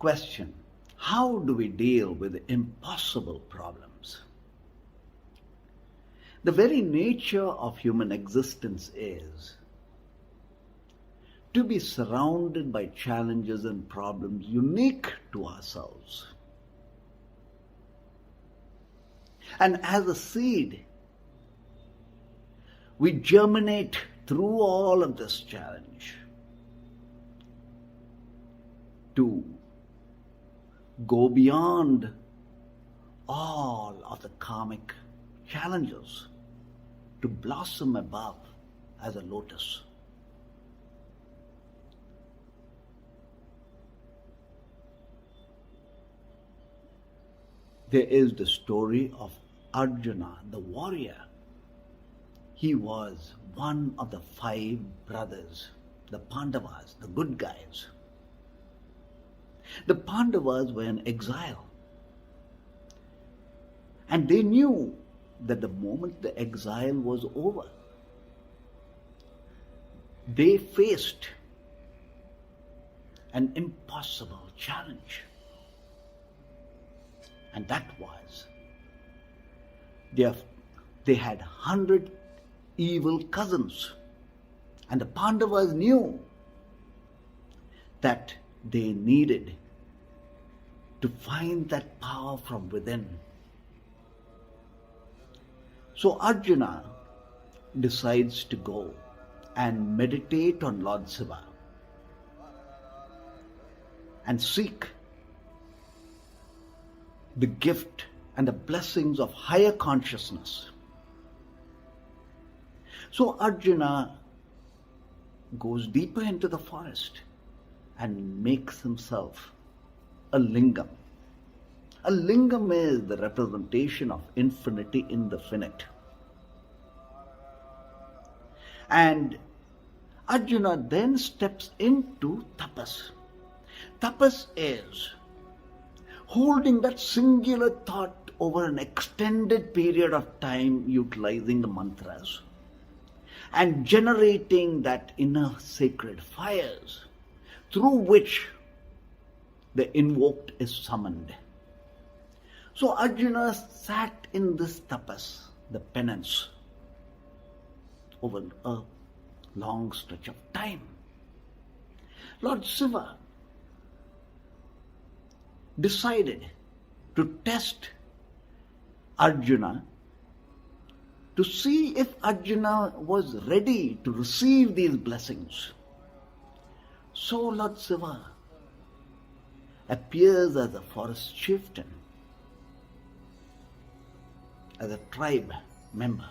Question: how do we deal with impossible problems? The very nature of human existence is to be surrounded by challenges and problems unique to ourselves. And as a seed, we germinate through all of this challenge to go beyond all of the karmic challenges, to blossom above as a lotus. There is the story of Arjuna, the warrior. He was one of the 5 brothers, the Pandavas, the good guys. The Pandavas were in exile. And they knew that the moment the exile was over, they faced an impossible challenge. And that was, they had 100 evil cousins. And the Pandavas knew that they needed to find that power from within. So Arjuna decides to go and meditate on Lord Siva and seek the gift and the blessings of higher consciousness. So Arjuna goes deeper into the forest and makes himself a lingam. A lingam is the representation of infinity in the finite. And Arjuna then steps into tapas. Tapas is holding that singular thought over an extended period of time, utilizing the mantras and generating that inner sacred fires through which the invoked is summoned. So Arjuna sat in this tapas, the penance, over a long stretch of time. Lord Siva decided to test Arjuna to see if Arjuna was ready to receive these blessings. So Lord Siva appears as a forest chieftain, as a tribe member,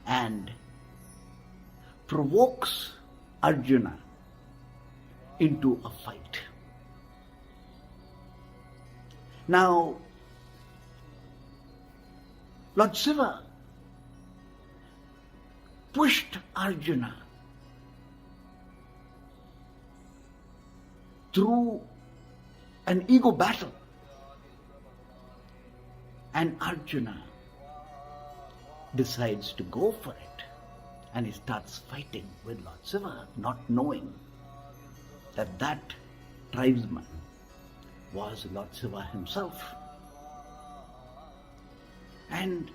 and provokes Arjuna into a fight. Now, Lord Siva pushed Arjuna through an ego battle, and Arjuna decides to go for it, and he starts fighting with Lord Siva, not knowing that that tribesman was Lord Siva himself. And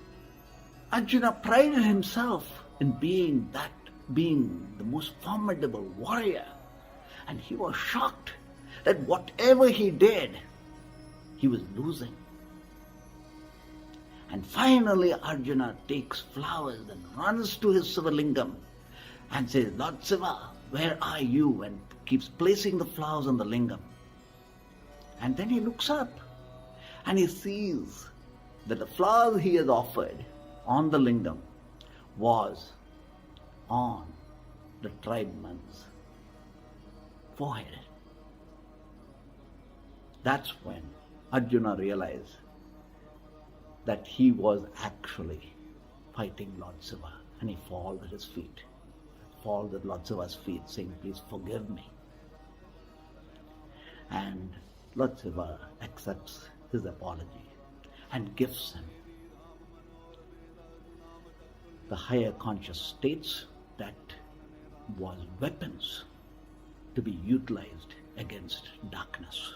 Arjuna prided himself in being the most formidable warrior, and he was shocked that whatever he did, he was losing. And finally Arjuna takes flowers and runs to his Sivalingam and says, Lord Siva, where are you? And keeps placing the flowers on the lingam. And then he looks up and he sees that the flower he has offered on the lingam was on the tribeman's forehead. That's when Arjuna realized that he was actually fighting Lord Siva, and he falls at his feet, falls at Lord Siva's feet, saying, please forgive me. And Lord Siva accepts his apology and gives him the higher conscious states that was weapons to to be utilized against darkness.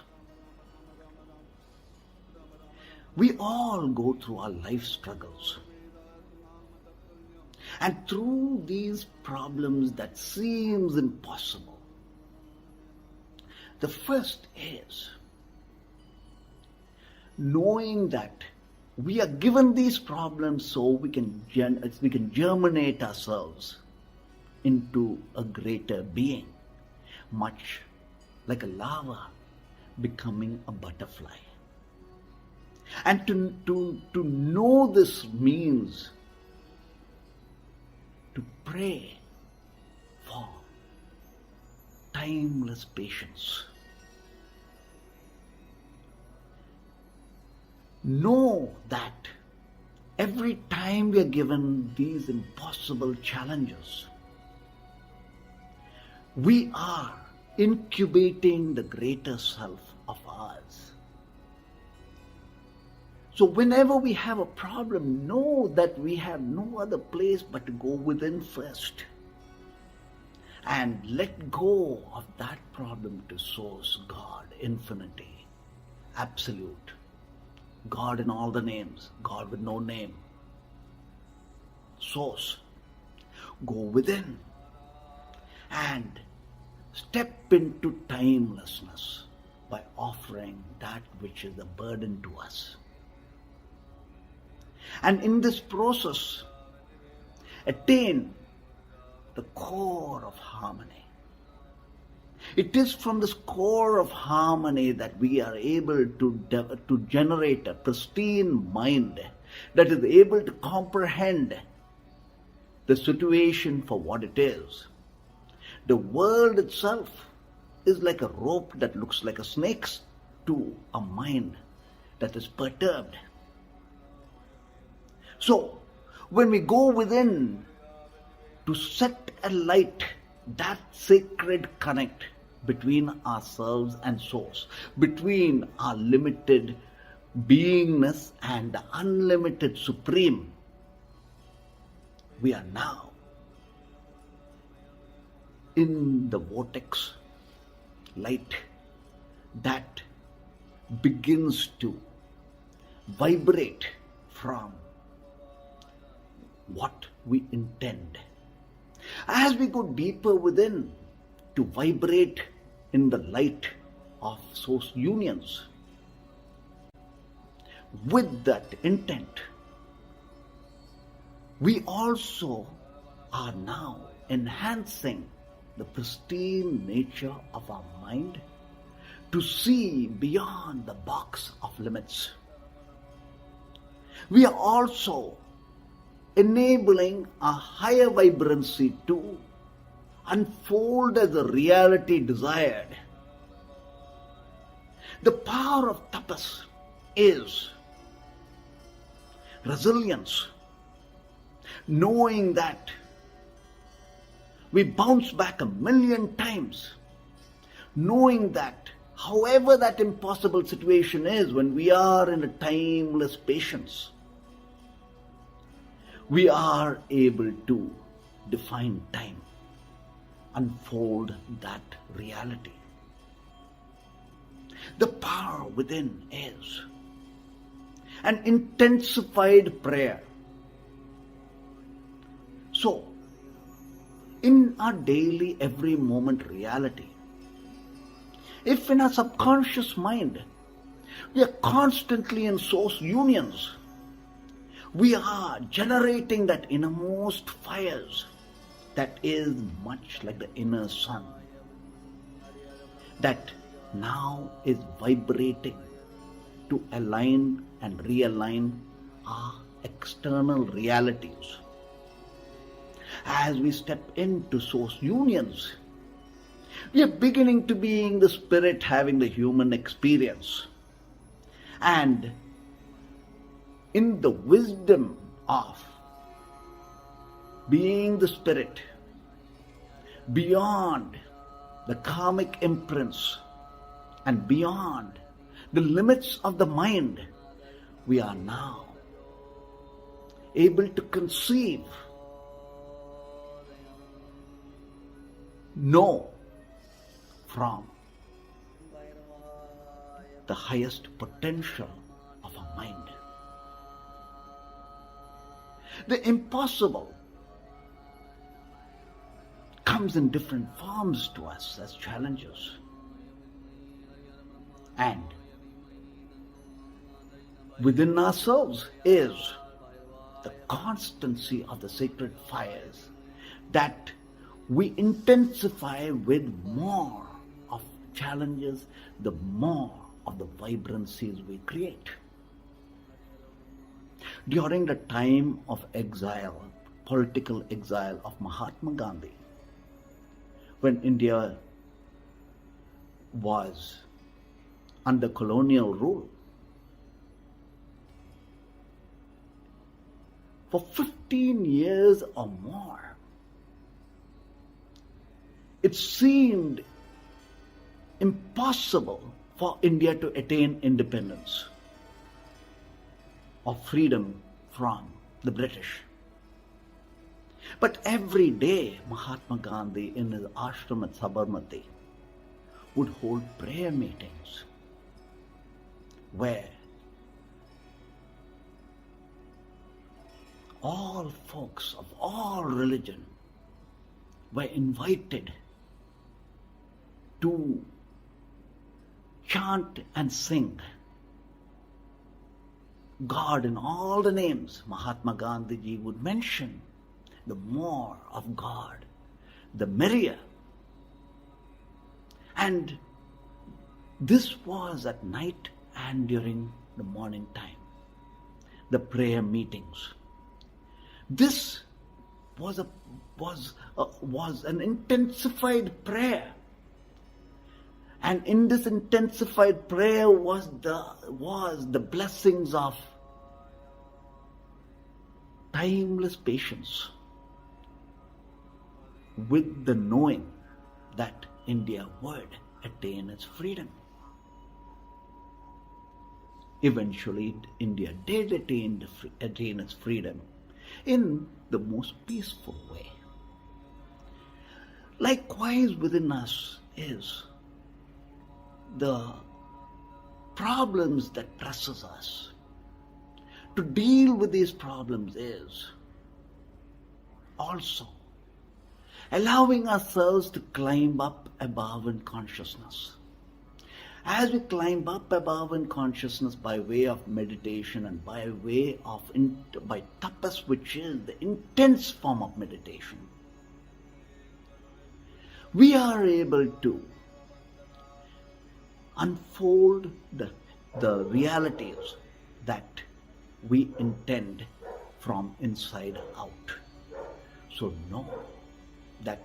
We all go through our life struggles. And through these problems that seems impossible, the first is knowing that we are given these problems so we can germinate ourselves into a greater being, much like a larva becoming a butterfly. And to know this means to pray for timeless patience. Know that every time we are given these impossible challenges, we are incubating the greater self of ours. So whenever we have a problem, know that we have no other place but to go within first. And let go of that problem to Source, God, Infinity, Absolute. God in all the names, God with no name. Source. Go within and step into timelessness by offering that which is a burden to us. And in this process, attain the core of harmony. It is from this core of harmony that we are able to generate a pristine mind that is able to comprehend the situation for what it is. The world itself is like a rope that looks like a snake's to a mind that is perturbed. So, when we go within to set alight that sacred connect between ourselves and Source, between our limited beingness and the unlimited Supreme, we are now in the vortex light that begins to vibrate from what we intend. As we go deeper within to vibrate in the light of Source unions, with that intent, we also are now enhancing the pristine nature of our mind to see beyond the box of limits. We are also enabling a higher vibrancy to unfold as a reality desired. The power of tapas is resilience, knowing that we bounce back 1,000,000 times, knowing that however that impossible situation is, when we are in a timeless patience, we are able to define time, unfold that reality. The power within is an intensified prayer. So, in our daily, every moment reality, if in our subconscious mind we are constantly in Source unions, we are generating that innermost fires that is much like the inner sun, that now is vibrating to align and realign our external realities. As we step into Source unions, we are beginning to being the spirit having the human experience. And in the wisdom of being the spirit, beyond the karmic imprints and beyond the limits of the mind, we are now able to conceive, know, from the highest potential of our mind. The impossible comes in different forms to us as challenges. And within ourselves is the constancy of the sacred fires that we intensify with more of challenges, the more of the vibrancies we create. During the time of exile, political exile of Mahatma Gandhi, when India was under colonial rule, for 15 years or more, it seemed impossible for India to attain independence or freedom from the British. But every day, Mahatma Gandhi in his ashram at Sabarmati would hold prayer meetings where all folks of all religion were invited to chant and sing God in all the names. Mahatma Gandhiji would mention the more of God, the merrier. And this was at night and during the morning time, the prayer meetings. This was an intensified prayer. And in this intensified prayer was the blessings of timeless patience, with the knowing that India would attain its freedom. Eventually, India did attain its freedom in the most peaceful way. Likewise, within us is the problems that presses us. To deal with these problems is also allowing ourselves to climb up above in consciousness. As we climb up above in consciousness by way of meditation and by way of by tapas, which is the intense form of meditation, we are able to unfold the realities that we intend from inside out. So know that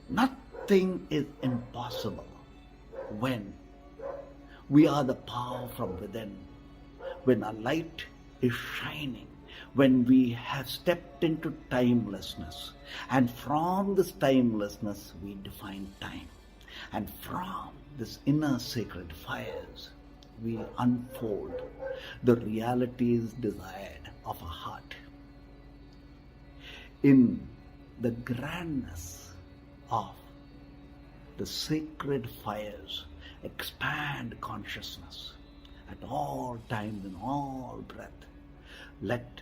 nothing is impossible when we are the power from within, when our light is shining, when we have stepped into timelessness, and from this timelessness we define time, and from this inner sacred fires we unfold the realities desired of our heart. In the grandness of the sacred fires, expand consciousness at all times and all breath. Let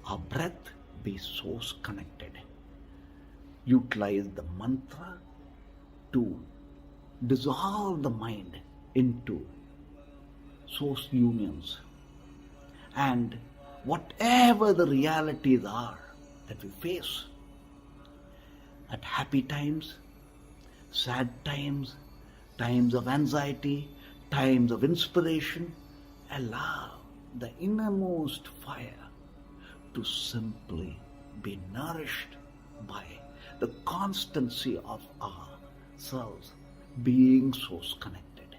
our breath be source connected. Utilize the mantra to dissolve the mind into source unions. And whatever the realities are that we face, at happy times, sad times, times of anxiety, times of inspiration, allow the innermost fire to simply be nourished by the constancy of ourselves being source connected.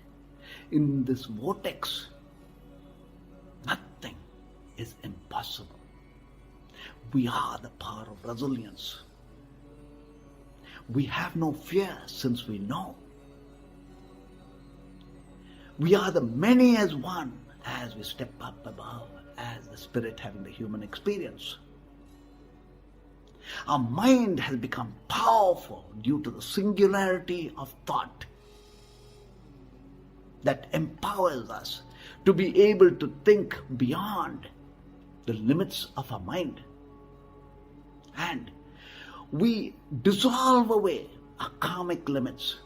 In this vortex, nothing is impossible. We are the power of resilience. We have no fear since we know. We are the many as one as we step up above as the spirit having the human experience. Our mind has become powerful due to the singularity of thought that empowers us to be able to think beyond the limits of our mind. And we dissolve away our karmic limits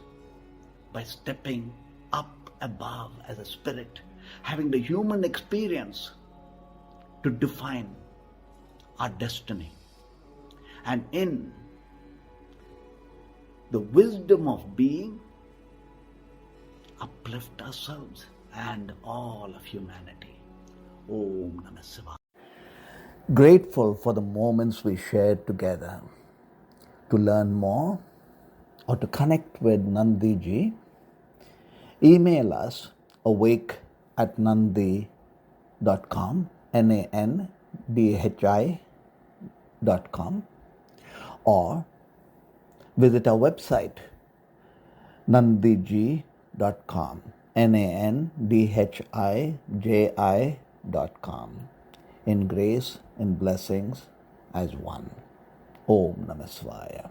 by stepping up above as a spirit, having the human experience to define our destiny. And in the wisdom of being, uplift ourselves and all of humanity. Om Namah Shivaya. Grateful for the moments we shared together. To learn more or to connect with Nandhiji, email us awake@nandhi.com, NANDHI.com, or visit our website nandhiji.com, NANDHIJI.com, in grace and blessings as one. Om Namah Shivaya.